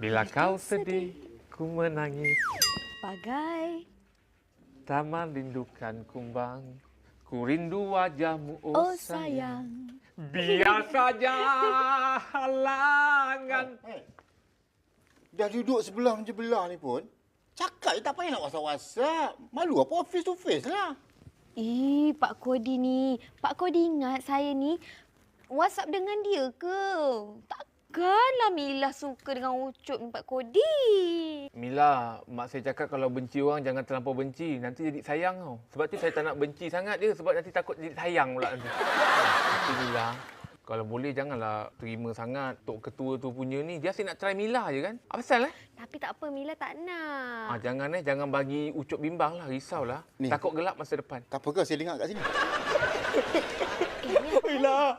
Bila kau sedih, ku menangis. Bagai Taman rindukan kumbang. Ku rindu wajahmu, oh sayang. Biar saja halangan. Dah duduk sebelah menjebelah ni pun, cakap je tak payah nak WhatsApp. Malu apa face to face lah. Pak Kodi ni. Pak Kodi ingat saya ni WhatsApp dengan dia ke? Takkanlah Mila suka dengan Ucup ni Pak Kodi. Mila, mak saya cakap kalau benci orang jangan terlampau benci. Nanti jadi sayang tau. Sebab tu saya tak nak benci sangat dia. Sebab nanti takut jadi sayang pula nanti. Tapi Mila, kalau boleh janganlah terima sangat Tok Ketua tu punya ni. Dia asyik nak try Mila je kan? Apa pasal Tapi tak apa, Mila tak nak. Jangan bagi Ucup bimbang lah. Risaulah. Ni. Takut gelap masa depan. Tak apa ke saya dengar kat sini? Mila!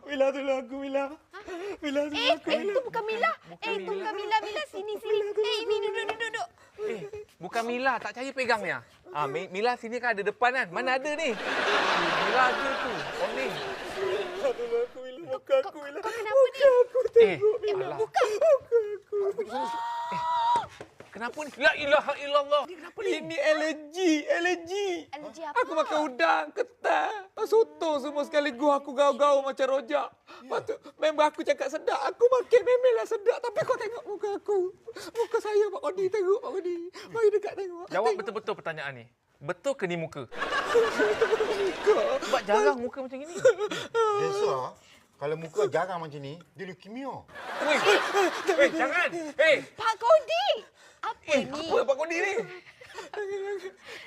Mila tolong aku, Mila. Mila tolong aku, Mila. Itu bukan Mila. Itu bukan Mila. Mila, sini. Ini duduk. Bukan Mila. Tak percaya pegang ni. Mila sini kan ada depan kan? Mana ada ni? Mila ada tu. Oh ni. Mila tolong aku, Mila. Muka aku, Mila. Kau kenapa ni? Aku tengok. Alah. Buka. Kenapa ni? La ilaha illallah. Ni kenapa ni? Ini alergi. Alergi apa? Aku makan udang, ketan, soto semua sekaligus aku gaul-gaul macam rojak. Lepas tu, member aku cakap sedap. Aku makan memanglah sedap. Tapi kau tengok muka aku. Muka saya, Pak Kodi. Tengok, Pak Kodi. Mari dekat tengok. Jawab betul-betul pertanyaan ni. Betul ke ni muka? Muka. Sebab jarang muka macam ni. Biasa, kalau muka jarang macam ni, dia leukemia. Weh, jangan. Pak Kodi. Apa ni? Apa Pak Kodi ni?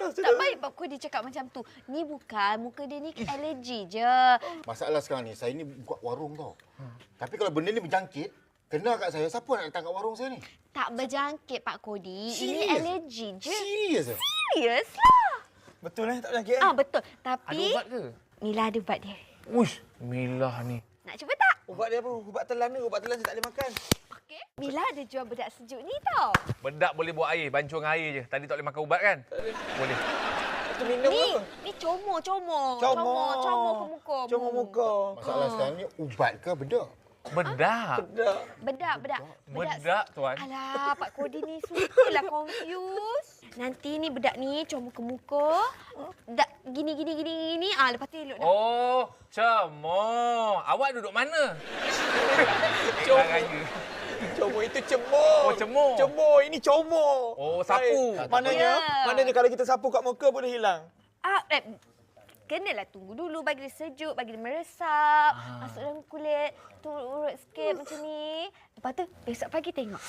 Tak baik Pak Kodi cakap macam tu. Ni bukan. Muka dia ni alergi je. Masalah sekarang ni, saya ni buka warung tau. Tapi kalau benda ni berjangkit, kena kat saya, siapa nak datang kat warung saya ni? Tak berjangkit Pak Kodi. Ini Serius? alergi je. Serius ke? Serius lah. Betul tak berjangkit? Betul. Ada Tapi ubat ke? Mila ada ubat dia. Uish, Mila ni. Nak cuba tak? Ubat dia apa? Ubat telan ni. Ubat telan saya tak boleh makan. Okey. Mila ada jual bedak sejuk ni tau. Bedak boleh buat air, bancung air je. Tadi tak boleh makan ubat kan? Boleh. Itu minum apa? Ni comor. Comor Comor ke muka. Comor muka. Masalah sekarang ni, ubat ke bedak? Bedak. Sedap. Bedak. Tuan. Alah, Pak Kodi ni sukalah confuse. Nanti ni bedak ni comor ke muka. Gini. Lepas tu elok dah. Oh, cemor. Awak duduk mana? Comor. Raya. Comor itu cemor. Oh, cemor. Cemor. Ini comor. Oh, sapu. Maknanya, Ya. maknanya kalau kita sapu kat muka boleh hilang. Kenalah tunggu dulu bagi dia sejuk, bagi dia meresap, masuk dalam kulit, turut sikit macam ni. Lepas tu besok pagi tengok.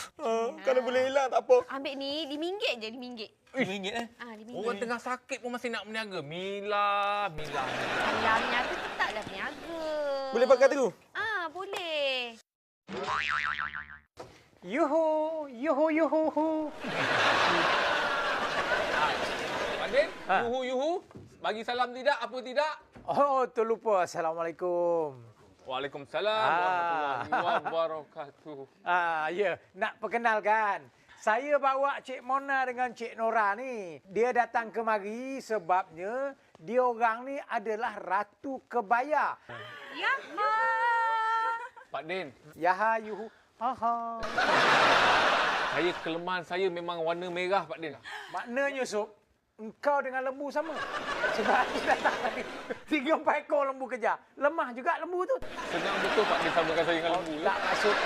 Kalau boleh hilang tak apa. Ambil ni RM5 je, RM5. RM5 RM5. Orang tengah sakit pun masih nak berniaga. Mila. Alah, berniaga tetaplah berniaga. Boleh pakai tu? Boleh. Yuhu. Pak Din, yuhu. Bagi salam tidak, apa tidak? Oh, terlupa. Assalamualaikum. Waalaikumsalam warahmatullahi wabarakatuh. Ya, nak perkenalkan. Saya bawa Cik Mona dengan Cik Nora ni. Dia datang kemari sebabnya dia orang ni adalah Ratu Kebaya. Yaha. Pak Din, Yaha yuhu. Haha. kelemahan saya memang warna merah, Pak Din. Maknanya, Sob, engkau dengan lembu sama. Sebab aku datang tadi 3-4 ekor lembu kejar. Lemah juga lembu tu. Senang betul Pak Din samakan saya dengan lembu. Tak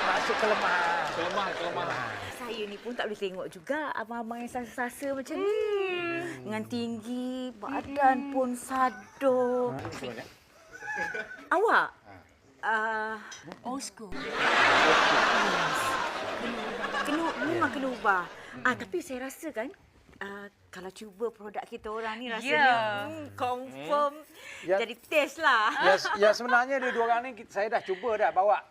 masuk kelemahan. Kelemahan. Saya ni pun tak boleh tengok juga abang-abang yang sasa-sasa macam ni. Dengan tinggi, badan pun sado. Awak? Old school. Memang kena ubah. Tapi saya rasa kan, kalau cuba produk kita orang ni rasanya confirm jadi taste lah. Ya sebenarnya dua orang ni saya dah cuba dah bawa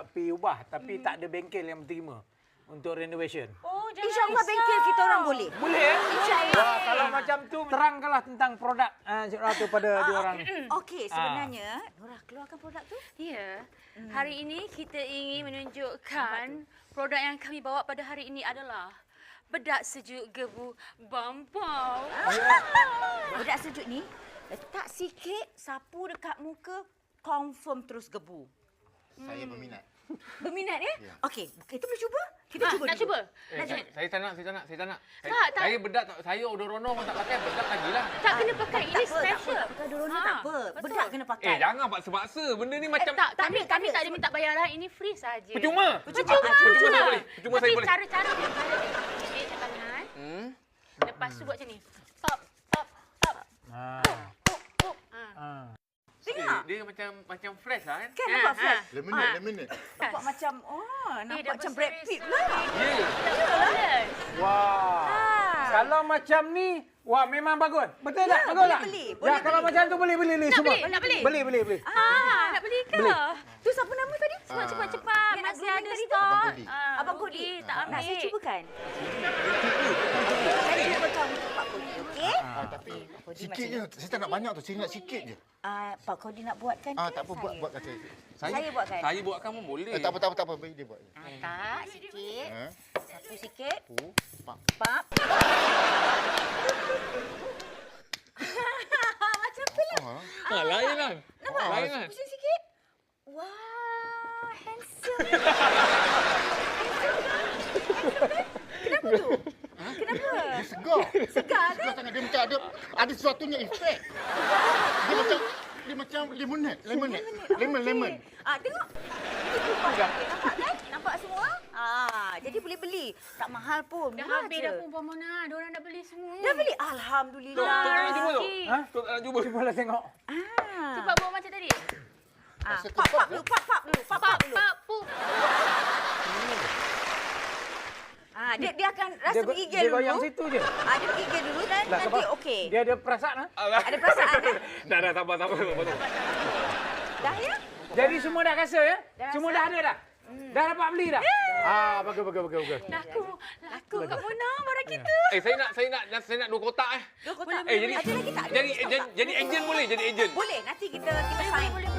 pergi ubah tapi tak ada bengkel yang terima untuk renovation. Oh, InsyaAllah bengkel kita orang boleh. Boleh? InsyaAllah. Kalau macam tu terangkanlah tentang produk Cik Ratu pada dua orang ni. Okey, sebenarnya Nora keluarkan produk tu. Ya. Hari ini kita ingin menunjukkan produk yang kami bawa pada hari ini adalah bedak sejuk gebu Bampau. Bedak sejuk ni letak sikit, sapu dekat muka, confirm terus gebu. Saya berminat. Berminat ya? Okey, kita boleh cuba? Kita cuba Nak dulu. cuba? Saya tak nak, saya tak nak, saya tak nak. Tak. Saya bedak tak, saya odorono pun tak pakai, bedak lagilah. Tak kena pakai. Ini Tak special. apa. Pakai dorona tak apa. betul. Bedak kena pakai. Jangan paksa-paksa. Benda ni macam Tak, kami tak ada minta bayaran. Ini free saja. percuma. Percuma saya boleh. Percuma saya boleh. Tapi cara dia. Ambil tangan. Lepas tu buat macam ni. Pop, pop, pop. Pop. Tengok. Dia macam fresh lah kan. Kan nampak fresh? Lemonade. Nampak macam, nampak dah macam Brad berseris. Pitt pula. Boleh. Wah. Kalau macam ni, wah memang bagus. Betul tak? Bagus tak? beli. Ya, Boleh kalau beli. macam tu boleh semua. Nak beli? Beli. Nak beli ke? Tu siapa nama tadi? Cepat-cepat. Yang nak Masih grooming ada tadi tu? stok. Kodi. Abang Kodi. Tak ambil. Nak saya cubakan? Saya cubakan untuk Pak Kodi, okey? Tapi Kodi sikit je. Saya tak nak banyak tu. Saya nak sikit je. Pak Kodi nak buatkan ke? Tak apa, buat kata. Saya buatkan. Saya buatkan pun boleh. Tak apa. Bagi dia buat. Tak, sikit. Ha? Satu sikit. Pak. Pap. Macam tu lah. Lain kan? Nampak? Lain kan? Pusing sikit. Wah, handsome. Kenapa tu? Kenapa? Dia segar. Segar kan? Segar sangat. Dia macam ada sesuatunya efek. Dia macam lemonade. Lemon. Tengok. Itu pas sikit. Nampak kan? Nampak semua? Jadi boleh beli. Tak mahal pun. Dah Murah habis je. dah pun Puan Mona. Diorang dah beli semua. Dah beli? Tok Alhamdulillah. tak nak cuba tu? Ha? Tok tak nak cuba. Cubalah tengok. Cepat buat macam tadi. Pap dulu. Pap dulu. Pup. Dia akan rasa bergigil Dia dulu. goyang situ je. Dia bergigil dulu dan Lah, nanti sebab okey. Dia ada perasaan. Ada perasaan kan? Dah, sabar. Dah ya? Jadi semua dah rasa ya? Dah Semua rasa. dah ada dah? Dah dapat beli dah? Bagus. Laku Kak Mona barang kita. Saya nak 2 kotak eh. 2 kotak. Jadi Ada lagi tak? Ada lagi stok tak? jadi agent boleh, jadi agent. Boleh, nanti kita sign. Boleh.